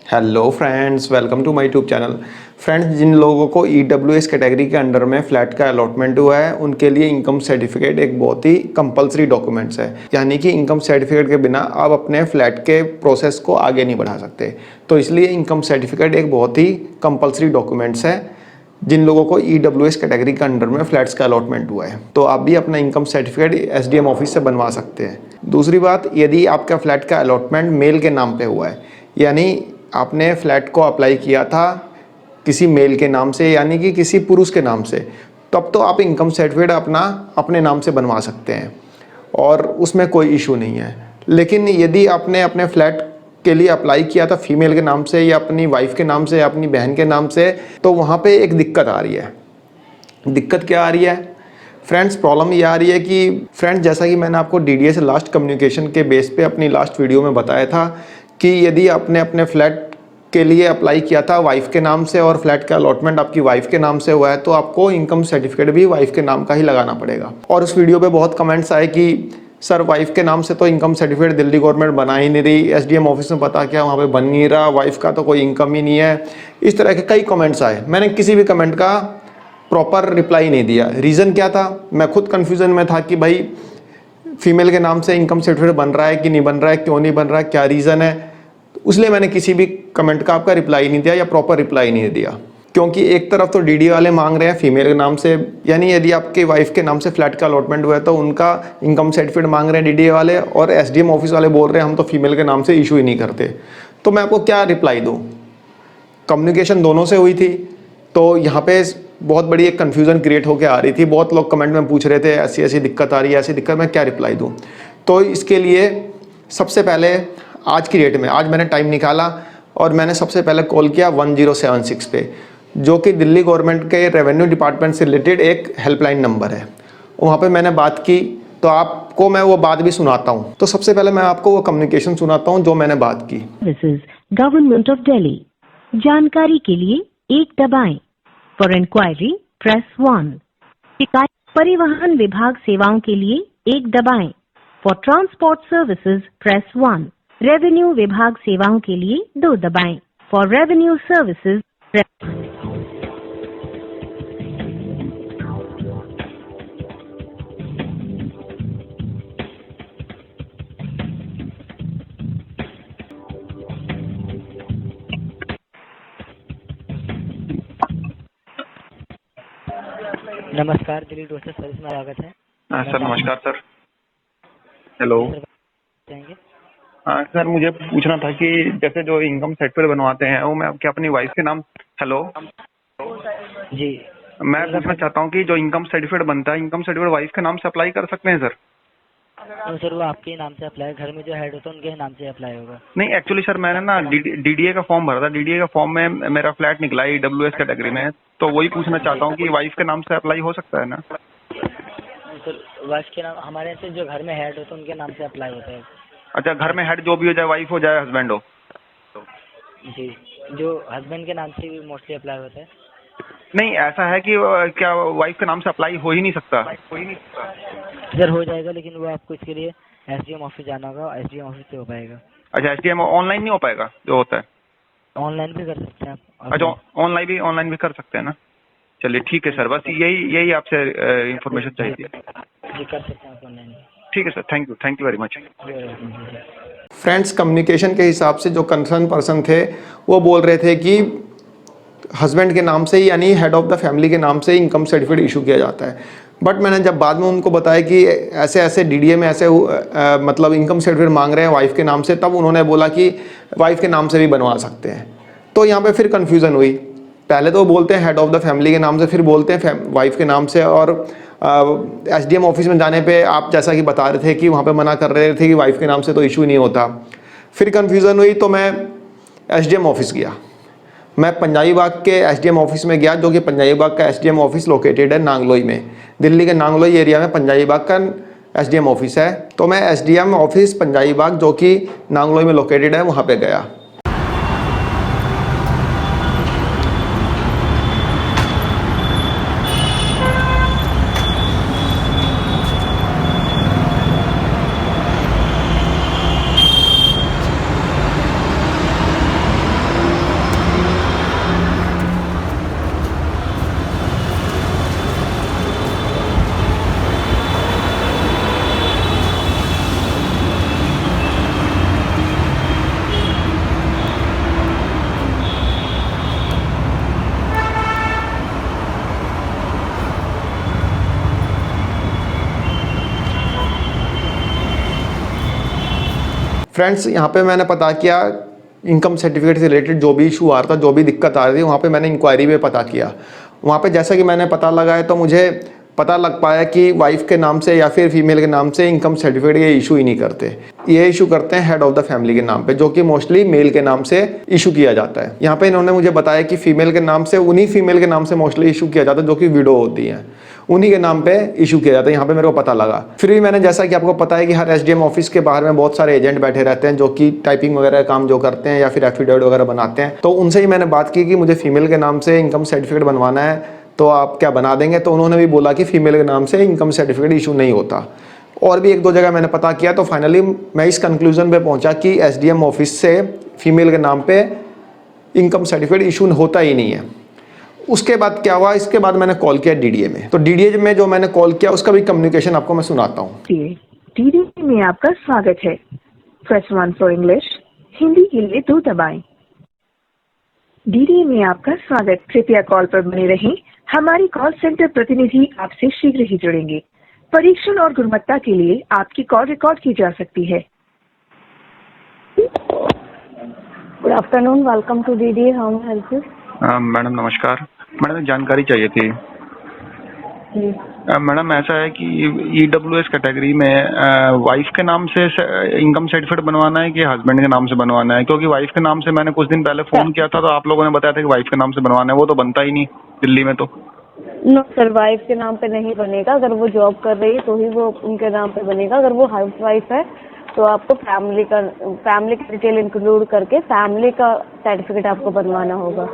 Hello friends, welcome to my YouTube channel. Friends, जिन लोगों को ईडब्ल्यूएस कैटेगरी के अंडर में फ्लैट का अलॉटमेंट हुआ है उनके लिए इनकम सर्टिफिकेट एक बहुत ही कंपलसरी डॉक्यूमेंट्स है। यानी कि इनकम सर्टिफिकेट के बिना आप अपने फ्लैट के प्रोसेस को आगे नहीं बढ़ा सकते। तो इसलिए इनकम सर्टिफिकेट एक बहुत ही कंपलसरी डॉक्यूमेंट्स है जिन लोगों को ईडब्ल्यूएस कैटेगरी के अंडर में फ्लैट्स का अलॉटमेंट हुआ है। तो आप भी अपना इनकम सर्टिफिकेट एसडीएम ऑफिस से बनवा सकते हैं। दूसरी बात, यदि आपका फ्लैट का अलॉटमेंट मेल के नाम पे हुआ है, यानी आपने फ्लैट को अप्लाई किया था किसी मेल के नाम से, यानी कि किसी पुरुष के नाम से, तब तो आप इनकम सर्टिफिकेट अपने नाम से बनवा सकते हैं और उसमें कोई इशू नहीं है। लेकिन यदि आपने अपने फ्लैट के लिए अप्लाई किया था फीमेल के नाम से या अपनी वाइफ के नाम से या अपनी बहन के नाम से, तो वहाँ पे एक दिक्कत आ रही है। दिक्कत क्या आ रही है फ्रेंड्स? प्रॉब्लम ये आ रही है कि फ्रेंड्स, जैसा कि मैंने आपको डीडीए से लास्ट कम्युनिकेशन के बेस पे अपनी लास्ट वीडियो में बताया था कि यदि आपने अपने फ्लैट के लिए अप्लाई किया था वाइफ के नाम से और फ्लैट का अलॉटमेंट आपकी वाइफ के नाम से हुआ है, तो आपको इनकम सर्टिफिकेट भी वाइफ के नाम का ही लगाना पड़ेगा। और उस वीडियो पे बहुत कमेंट्स आए कि सर, वाइफ के नाम से तो इनकम सर्टिफिकेट दिल्ली गवर्नमेंट बना ही नहीं रही, एसडीएम ऑफिस में पता क्या वहाँ पे बन नहीं रहा, वाइफ का तो कोई इनकम ही नहीं है। इस तरह के कई कमेंट्स आए। मैंने किसी भी कमेंट का प्रॉपर रिप्लाई नहीं दिया। रीज़न क्या था? मैं खुद कन्फ्यूज़न में था कि भाई फीमेल के नाम से इनकम सर्टिफिकेट बन रहा है कि नहीं बन रहा है, क्यों नहीं बन रहा है, क्या रीज़न है। इसलिए मैंने किसी भी कमेंट का आपका रिप्लाई नहीं दिया या प्रॉपर रिप्लाई नहीं दिया, क्योंकि एक तरफ तो डीडी वाले मांग रहे हैं फीमेल के नाम से, यानी यदि आपके वाइफ के नाम से फ्लैट का अलॉटमेंट हुआ है तो उनका इनकम सर्टिफिकेट मांग रहे हैं डीडी वाले, और एसडीएम ऑफिस वाले बोल रहे हैं हम तो फीमेल के नाम से इशू ही नहीं करते। तो मैं आपको क्या रिप्लाई दूँ? कम्युनिकेशन दोनों से हुई थी, तो यहाँ पे बहुत बड़ी एक कन्फ्यूज़न क्रिएट होकर आ रही थी। बहुत लोग कमेंट में पूछ रहे थे ऐसी ऐसी दिक्कत आ रही है, ऐसी दिक्कत, मैं क्या रिप्लाई दूँ? तो इसके लिए सबसे पहले आज की डेट में आज मैंने टाइम निकाला और मैंने सबसे पहले कॉल किया 1076 पे, जो कि दिल्ली गवर्नमेंट के रेवेन्यू डिपार्टमेंट से रिलेटेड एक हेल्पलाइन नंबर है। वहाँ पे मैंने बात की, तो आपको मैं वो बात भी सुनाता हूँ। तो सबसे पहले मैं आपको वो कम्युनिकेशन सुनाता हूँ जो मैंने बात की। This is government of Delhi. जानकारी के लिए 1 दबाएं। For inquiry press 1। शिकायत परिवहन विभाग सेवाओं के लिए 1 दबाएं। For transport services press 1। Revenue विभाग सेवाओं के लिए 2 दबाएं। For revenue services press. नमस्कार, दिल्ली रोस्टर सर्विस में स्वागत है। सर नमस्कार सर। हेलो। जाएंगे हाँ सर, मुझे पूछना था कि जैसे जो इनकम सर्टिफिकेट बनवाते हैं वो मैं क्या अपनी वाइफ के नाम। हेलो जी। मैं पूछना चाहता हूँ कि जो इनकम सर्टिफिकेट बनता है, इनकम सर्टिफिकेट वाइफ के नाम से अप्लाई कर सकते हैं सर? तो सर वो आपके नाम से अप्लाई, घर में जो हेड होता है उनके नाम से अप्लाई होगा। नहीं, एक्चुअली सर मैंने ना डीडीए का फॉर्म भरा था। डीडीए का फॉर्म में मेरा फ्लैट निकला है ईडब्ल्यूएस कैटेगरी में, तो वही पूछना चाहता हूँ कि वाइफ के नाम से अप्लाई हो सकता है ना? सर वाइफ के नाम, हमारे यहाँ से जो घर में हेड होता है उनके नाम से अप्लाई होता है। अच्छा, घर में हेड जो भी हो, जाए वाइफ हो जाए हस्बैंड हो? जी, जो हस्बैंड के नाम से भी मोस्टली अप्लाई होता है। नहीं, ऐसा है कि क्या वाइफ के नाम से अप्लाई हो ही नहीं सकता? सर हो जाएगा, लेकिन वो आपको इसके लिए एसडीएम ऑफिस जाना होगा, एसडीएम ऑफिस से हो पाएगा। अच्छा, एसडीएम ऑनलाइन नहीं हो पाएगा जो होता है? ऑनलाइन भी कर सकते हैं आप। अच्छा, ऑनलाइन भी कर सकते हैं ना? चलिए ठीक है सर, बस यही आपसे इंफॉर्मेशन चाहिए थी। जी कर सकते हैं आप ऑनलाइन। ठीक है sir, thank you very much. जी। फ्रेंड्स, कम्युनिकेशन के हिसाब से जो कंसर्न पर्सन थे वो बोल रहे थे कि हस्बैंड के नाम से ही, यानी हेड ऑफ द फैमिली के नाम से ही इनकम सर्टिफिकेट इशू किया जाता है। बट मैंने जब बाद में उनको बताया कि ऐसे ऐसे डीडीए में ऐसे मतलब इनकम सर्टिफिकेट मांग रहे हैं वाइफ के नाम से, तब उन्होंने बोला कि वाइफ के नाम से भी बनवा सकते हैं। तो यहाँ पे फिर कन्फ्यूज़न हुई। पहले तो बोलते हैं हेड ऑफ द फैमिली के नाम से, फिर बोलते हैं वाइफ के नाम से, और एसडीएम ऑफिस में जाने पे आप जैसा कि बता रहे थे कि वहाँ पे मना कर रहे थे कि वाइफ के नाम से तो इशू नहीं होता। फिर कन्फ्यूज़न हुई तो मैं एसडीएम ऑफिस गया। मैं पंजाबी बाग के एसडीएम ऑफिस में गया, जो कि पंजाबी बाग का एसडीएम ऑफिस लोकेटेड है नांगलोई में। दिल्ली के नांगलोई एरिया में पंजाबी बाग का एसडीएम ऑफिस है। तो मैं एसडीएम ऑफिस पंजाबी बाग, जो कि नांगलोई में लोकेटेड है, वहाँ पे गया। फ्रेंड्स यहाँ पे मैंने पता किया इनकम सर्टिफिकेट से रिलेटेड जो भी इशू आ रहा था, जो भी दिक्कत आ रही थी, वहाँ पे मैंने इंक्वायरी पे पता किया। वहाँ पे जैसा कि मैंने पता लगाया तो मुझे पता लग पाया कि वाइफ के नाम से या फिर फीमेल के नाम से इनकम सर्टिफिकेट ये इशू ही नहीं करते। ये इशू करते हैं हेड ऑफ द फैमिली के नाम पे, जो कि मोस्टली मेल के नाम से इशू किया जाता है। यहाँ पे इन्होंने मुझे बताया कि फीमेल के नाम से, उन्हीं फीमेल के नाम से मोस्टली इशू किया जाता है जो कि विडो होती हैं, उन्हीं के नाम पे इशू किया जाता है। यहाँ पे मेरे को पता लगा। फिर भी मैंने, जैसा कि आपको पता है कि हर एसडीएम ऑफिस के बाहर में बहुत सारे एजेंट बैठे रहते हैं जो कि टाइपिंग वगैरह काम जो करते हैं या फिर एफिडेविट वगैरह बनाते हैं। तो उनसे ही मैंने बात की कि मुझे फीमेल के नाम से इनकम सर्टिफिकेट बनवाना है, तो आप क्या बना देंगे? तो उन्होंने भी बोला कि फीमेल के नाम से इनकम सर्टिफिकेट इशू नहीं होता। और भी एक दो जगह मैंने पता किया, तो फाइनली मैं इस कंक्लूजन पे पहुंचा कि एसडीएम ऑफिस से फीमेल के नाम पे इनकम सर्टिफिकेट इशू होता ही नहीं है। उसके बाद क्या हुआ, इसके बाद मैंने कॉल किया डीडीए में। तो डीडीए में जो मैंने कॉल किया उसका भी कम्युनिकेशन आपको मैं सुनाता हूँ। डीडीए में आपका स्वागत है। प्रेस 1 फॉर इंग्लिश, हिंदी के लिए 2 दबाएं। डीडीए में आपका स्वागत। कृपया कॉल पर बने रहें। हमारी कॉल सेंटर प्रतिनिधि आपसे शीघ्र ही जुड़ेंगे। परीक्षण और गुणवत्ता के लिए आपकी कॉल रिकॉर्ड की जा सकती है। Good afternoon, welcome to DDA, how may help you? Madam नमस्कार। मैडम जानकारी चाहिए थी। मैडम ऐसा है कि ईडब्ल्यूएस कैटेगरी में वाइफ के नाम से इनकम सर्टिफिकेट बनवाना है कि हस्बैंड के नाम से बनवाना है? क्योंकि वाइफ के नाम से मैंने कुछ दिन पहले फोन किया था तो आप लोगों ने बताया था कि वाइफ के नाम से बनवाना है। वो तो बनता ही नहीं दिल्ली में। तो नो सर, वाइफ के नाम पे नहीं बनेगा। अगर वो जॉब कर रही है तो ही वो उनके नाम पे बनेगा। अगर वो हाउस वाइफ है तो आपको फैमिली का डिटेल इंक्लूड करके फैमिली का सर्टिफिकेट आपको बनवाना होगा।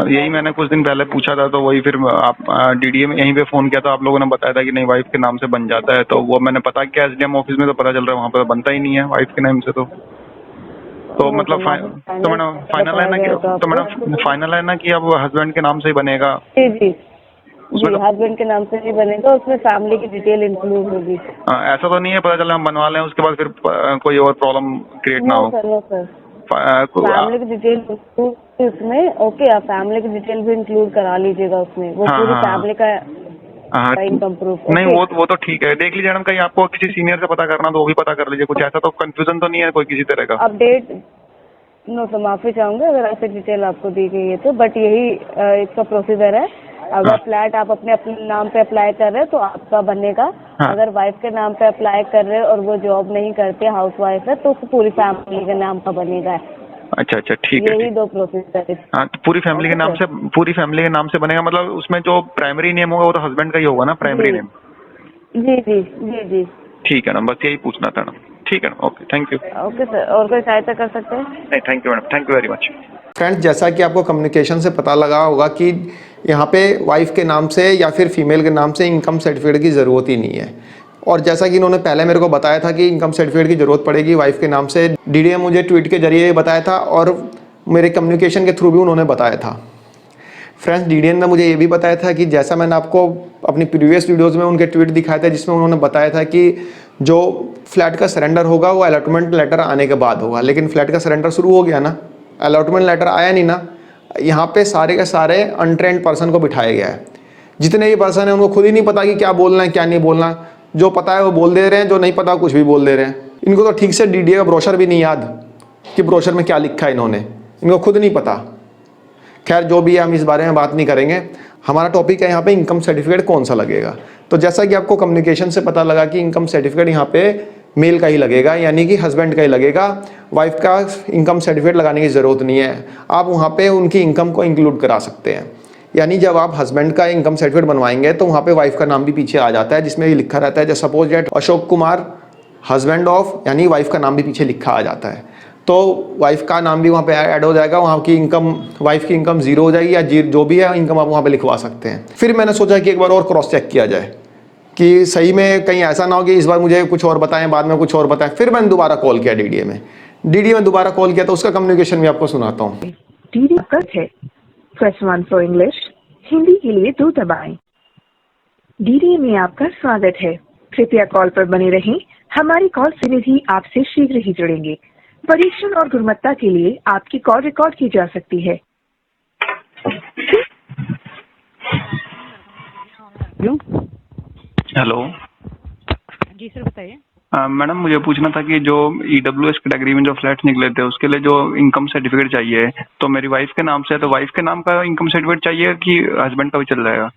यही मैंने कुछ दिन पहले पूछा था, तो वही फिर आप डीडीए में यहीं पे फोन किया था, आप लोगों ने बताया था कि नहीं वाइफ के नाम से बन जाता है। तो वो मैंने पता किया एसडीएम ऑफिस में, तो पता चल रहा है वहाँ पर बनता ही नहीं है वाइफ के नाम से। तो मतलब तो मैडम फाइनल है ना कि फाइनल है ना कि अब हस्बैंड के नाम से ही बनेगा? जी जी जी, हस्बैंड के नाम से ही बनेगा। उसमें फैमिली की डिटेल इंक्लूड होगी। ऐसा तो नहीं है पता चला हम बनवा लें उसके बाद फिर कोई और प्रॉब्लम क्रिएट ना हो? नो सर, फैमिली की डिटेल उसमें ओके, आप फैमिली की डिटेल भी इंक्लूड करा लीजिएगा उसमें। वो पूरी फैमिली का इनकम प्रूफ। नहीं वो तो ठीक है। देख लीजिए मैडम, कहीं आपको किसी सीनियर से पता करना तो वो भी पता कर लीजिए। कुछ ऐसा तो कंफ्यूजन तो नहीं है कोई किसी तरह का? अपडेट नो सर, माफी चाहूंगा अगर ऐसे डिटेल आपको दी गई है तो, बट यही इसका प्रोसीजर है। अगर फ्लैट आप अपने नाम पे अप्लाई कर रहे हैं तो आपका बनेगा। अगर वाइफ के नाम पे अप्लाई कर रहे हैं और वो जॉब नहीं करते, हाउस वाइफ है, तो पूरी फैमिली के नाम का बनेगा। अच्छा ठीक है। यही 2 प्रोसेस है। हाँ, तो पूरी फैमिली के नाम से बनेगा। मतलब उसमें जो प्राइमरी नेम होगा वो तो हस्बैंड का ही होगा ना, प्राइमरी नेम? जी जी जी जी, ठीक है ना, बस यही पूछना था ना। ठीक है ना, okay, thank you. Okay sir, और कोई सहायता कर सकते हैं? नहीं, thank you madam, thank you very much. Friends, जैसा कि आपको कम्युनिकेशन से पता लगा होगा कि यहाँ पे वाइफ के नाम से या फिर फीमेल के नाम से इनकम सर्टिफिकेट की ज़रूरत ही नहीं है। और जैसा कि इन्होंने पहले मेरे को बताया था कि इनकम सर्टिफिकेट की ज़रूरत पड़ेगी वाइफ के नाम से, डीडीए मुझे ट्वीट के जरिए बताया था और मेरे कम्युनिकेशन के थ्रू भी उन्होंने बताया था। फ्रेंड्स, डीडीए ने मुझे ये भी बताया था कि जैसा मैंने आपको अपनी प्रीवियस वीडियोज़ में उनके ट्वीट दिखाए थे जिसमें उन्होंने बताया था कि जो फ्लैट का सरेंडर होगा वो अलॉटमेंट लेटर आने के बाद होगा। लेकिन फ्लैट का सरेंडर शुरू हो गया ना, अलॉटमेंट लेटर आया नहीं ना। यहाँ पे सारे के सारे अनट्रेंड पर्सन को बिठाया गया है। जितने भी पर्सन हैं उनको खुद ही नहीं पता कि क्या बोलना है क्या नहीं बोलना। जो पता है वो बोल दे रहे हैं, जो नहीं पता कुछ भी बोल दे रहे हैं। इनको तो ठीक से डीडीए का ब्रोशर भी नहीं याद कि ब्रोशर में क्या लिखा है इन्होंने, इनको खुद नहीं पता। खैर जो भी है, हम इस बारे में बात नहीं करेंगे। हमारा टॉपिक है यहाँ पे इनकम सर्टिफिकेट कौन सा लगेगा। तो जैसा कि आपको कम्युनिकेशन से पता लगा कि इनकम सर्टिफिकेट यहाँ पे मेल का ही लगेगा, यानी कि हस्बैंड का ही लगेगा। वाइफ का इनकम सर्टिफिकेट लगाने की ज़रूरत नहीं है। आप वहाँ पे उनकी इनकम को इंक्लूड करा सकते हैं। यानी जब आप हस्बैंड का इनकम सर्टिफिकेट बनवाएंगे तो वहाँ पे वाइफ का नाम भी पीछे आ जाता है, जिसमें ये लिखा रहता है जैसे suppose date Ashok Kumar husband of, यानी वाइफ का नाम भी पीछे लिखा आ जाता है। तो वाइफ का नाम भी वहाँ पे ऐड हो जाएगा। वहाँ की इनकम, वाइफ की इनकम 0 हो जाएगी, या जो भी है इनकम आप वहाँ पे लिखवा सकते हैं। फिर मैंने सोचा कि एक बार और क्रॉस चेक किया जाए कि सही में कहीं ऐसा ना हो कि इस बार मुझे कुछ और बताएं बाद में कुछ और बताएं। फिर मैंने दोबारा कॉल किया डीडीए में दोबारा कॉल किया, तो उसका कम्युनिकेशन भी आपको सुनाता हूँ। DDA press 1 for English, Hindi के लिए 2 दबाएं। डीडीए में आपका स्वागत है। कृपया कॉल पर बने रहें। हमारी कॉल प्रतिनिधि आपसे शीघ्र ही जुड़ेंगे। परीक्षण और गुणवत्ता के लिए आपकी कॉल रिकॉर्ड की जा सकती है। हेलो जी सर, बताइए। मैडम मुझे पूछना था कि जो ईडब्ल्यूएस कैटेगरी में जो फ्लैट निकले थे उसके लिए जो इनकम सर्टिफिकेट चाहिए, तो मेरी वाइफ के नाम से है, तो वाइफ के नाम का इनकम सर्टिफिकेट चाहिए कि हस्बैंड का भी चल जाएगा?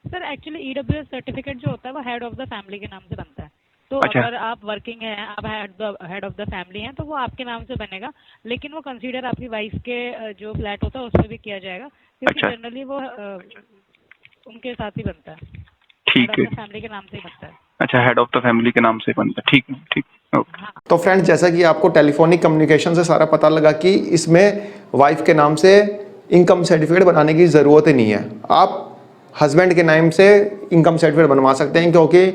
सर एक्चुअली ईडब्ल्यूएस सर्टिफिकेट जो होता है वो हेड ऑफ द फैमिली के नाम से बनता है। तो अच्छा। अगर आप वर्किंग हैं, आप हेड ऑफ द फैमिली हैं, तो वो आपके नाम से बनेगा, लेकिन वो कंसीडर आपकी वाइफ के जो फ्लैट होता है उसमें भी किया जाएगा, क्योंकि अच्छा। जनरली वो उनके साथ ही बनता है, ठीक है। फैमिली के नाम से ही बनता है। अच्छा, हेड ऑफ द फैमिली के नाम से बनता है। ठीक है, ठीक, ओके। तो फ्रेंड्स, जैसा कि आपको टेलीफोनिक कम्युनिकेशन से सारा पता लगा कि इसमें वाइफ के नाम से इनकम सर्टिफिकेट बनाने की ज़रूरत ही नहीं है। आप हस्बैंड के नाम से इनकम सर्टिफिकेट बनवा सकते हैं, क्योंकि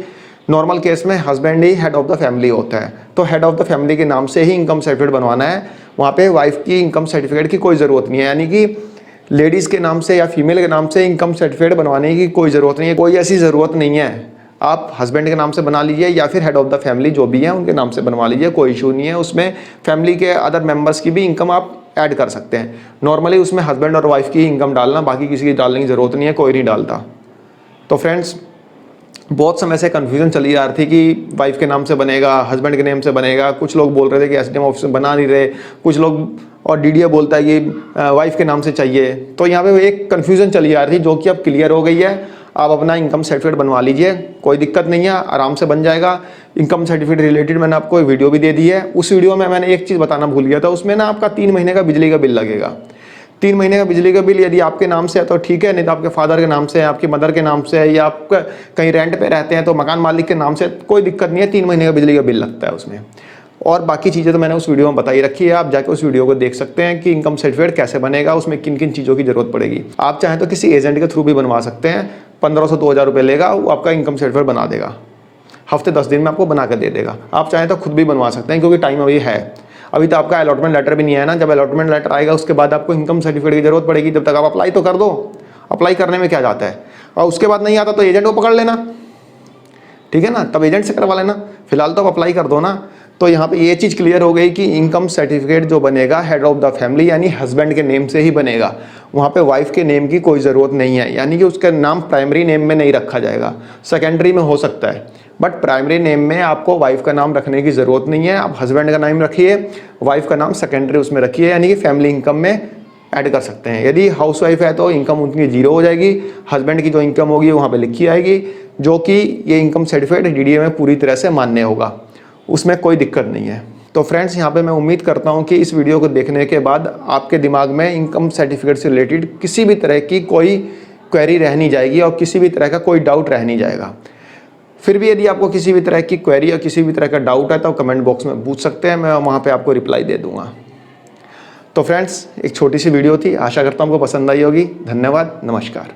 नॉर्मल केस में husband he head of the family होता है। तो हेड ऑफ द फैमिली के नाम से ही इनकम सर्टिफिकेट बनवाना है, वहाँ पे वाइफ की इनकम सर्टिफिकेट की कोई ज़रूरत नहीं है। यानी कि लेडीज़ के नाम से या फीमेल के नाम से इनकम सर्टिफिकेट बनवाने की कोई ज़रूरत नहीं है, कोई ऐसी ज़रूरत नहीं है। आप हस्बैंड के नाम से बना लीजिए या फिर हेड ऑफ द फैमिली जो भी है उनके नाम से बनवा लीजिए, कोई इशू नहीं है। उसमें फैमिली के अदर मेंबर्स की भी इनकम आप ऐड कर सकते हैं। नॉर्मली उसमें हस्बैंड और वाइफ की इनकम डालना, बाकी किसी की डालने की ज़रूरत नहीं है, कोई नहीं डालता। तो फ्रेंड्स, बहुत समय से कन्फ्यूजन चली आ रही थी कि वाइफ के नाम से बनेगा, हस्बैंड के नेम से बनेगा। कुछ लोग बोल रहे थे कि एसडीएम ऑफिस में बना नहीं रहे, कुछ लोग और डीडीए बोलता है कि वाइफ के नाम से चाहिए। तो यहाँ पे एक कन्फ्यूजन चली आ रही थी, जो कि अब क्लियर हो गई है। आप अपना इनकम सर्टिफिकेट बनवा लीजिए, कोई दिक्कत नहीं है, आराम से बन जाएगा। इनकम सर्टिफिकेट रिलेटेड मैंने आपको एक वीडियो भी दे दी है। उस वीडियो में मैंने एक चीज़ बताना भूल गया था, उसमें ना आपका 3 महीने का बिजली का बिल लगेगा। 3 महीने का बिजली का बिल यदि आपके नाम से है तो ठीक है, नहीं तो आपके फादर के नाम से है, आपकी मदर के नाम से है, या आप कहीं रेंट पे रहते हैं तो मकान मालिक के नाम से, कोई दिक्कत नहीं है। 3 महीने का बिजली का बिल लगता है उसमें। और बाकी चीज़ें तो मैंने उस वीडियो में बताई रखी है, आप जाके उस वीडियो को देख सकते हैं कि इनकम सर्टिफिकेट कैसे बनेगा, उसमें किन किन चीज़ों की जरूरत पड़ेगी। आप चाहें तो किसी एजेंट के थ्रू भी बनवा सकते हैं, 1500-2000 रुपये लेगा, वो आपका इनकम सर्टिफिकेट बना देगा। हफ्ते 10 दिन में आपको बना कर दे देगा। आप चाहें तो खुद भी बनवा सकते हैं, क्योंकि टाइम अभी है। अभी तो आपका अलॉटमेंट लेटर भी नहीं है ना। जब अलॉटमेंट लेटर आएगा उसके बाद आपको इनकम सर्टिफिकेट की जरूरत पड़ेगी। जब तक आप अप्लाई तो कर दो, अप्लाई करने में क्या जाता है। और उसके बाद नहीं आता तो एजेंट को पकड़ लेना, ठीक है ना, तब एजेंट से करवा लेना। फिलहाल तो आप अप्लाई कर दो ना। तो यहाँ पे ये चीज़ क्लियर हो गई कि इनकम सर्टिफिकेट जो बनेगा हेड ऑफ द फैमिली यानी हस्बैंड के नेम से ही बनेगा। वहाँ पे वाइफ के नेम की कोई ज़रूरत नहीं है, यानी कि उसका नाम प्राइमरी नेम में नहीं रखा जाएगा, सेकेंडरी में हो सकता है, बट प्राइमरी नेम में आपको वाइफ का नाम रखने की ज़रूरत नहीं है। आप हस्बैंड का नाम रखिए, वाइफ का नाम सेकेंडरी उसमें रखिए, यानी कि फैमिली इनकम में ऐड कर सकते हैं। यदि हाउस वाइफ है तो इनकम उनकी 0 हो जाएगी, हस्बैंड की जो इनकम होगी वहाँ पे लिखी आएगी, जो कि ये इनकम सर्टिफिकेट डीडीए में पूरी तरह से मान्य होगा, उसमें कोई दिक्कत नहीं है। तो फ्रेंड्स, यहाँ पे मैं उम्मीद करता हूँ कि इस वीडियो को देखने के बाद आपके दिमाग में इनकम सर्टिफिकेट से रिलेटेड किसी भी तरह की कोई क्वेरी रह नहीं जाएगी और किसी भी तरह का कोई डाउट रह नहीं जाएगा। फिर भी यदि आपको किसी भी तरह की क्वेरी या किसी भी तरह का डाउट है तो कमेंट बॉक्स में पूछ सकते हैं, मैं वहाँ पे आपको रिप्लाई दे दूँगा। तो फ्रेंड्स, एक छोटी सी वीडियो थी, आशा करता हूँ आपको पसंद आई होगी। धन्यवाद, नमस्कार।